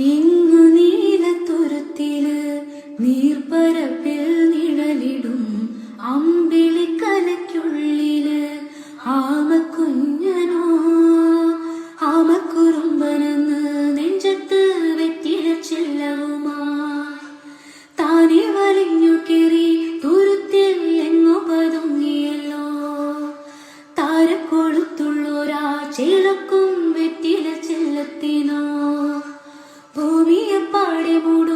ഇങ്ങു നീലത്തുരുത്തില് നീർപ്പരപ്പിൽ നിഴലിടും അമ്പിളിക്കലയ്ക്കുള്ളില് ആമക്കുഞ്ഞനോ ആമക്കുറുമ്പനെന്ന് നെഞ്ചത്ത് വെറ്റില ചെല്ലവുമാ താനെ വലിഞ്ഞു കയറി തുരുത്തിൽ എങ്ങോ പതുങ്ങിയല്ലോ താരക്കൊളുത്തുള്ളോരാ ചേലക്കും വെറ്റില ചെല്ലത്തിനോ ഭൂമിയെ പാടെ മൂടും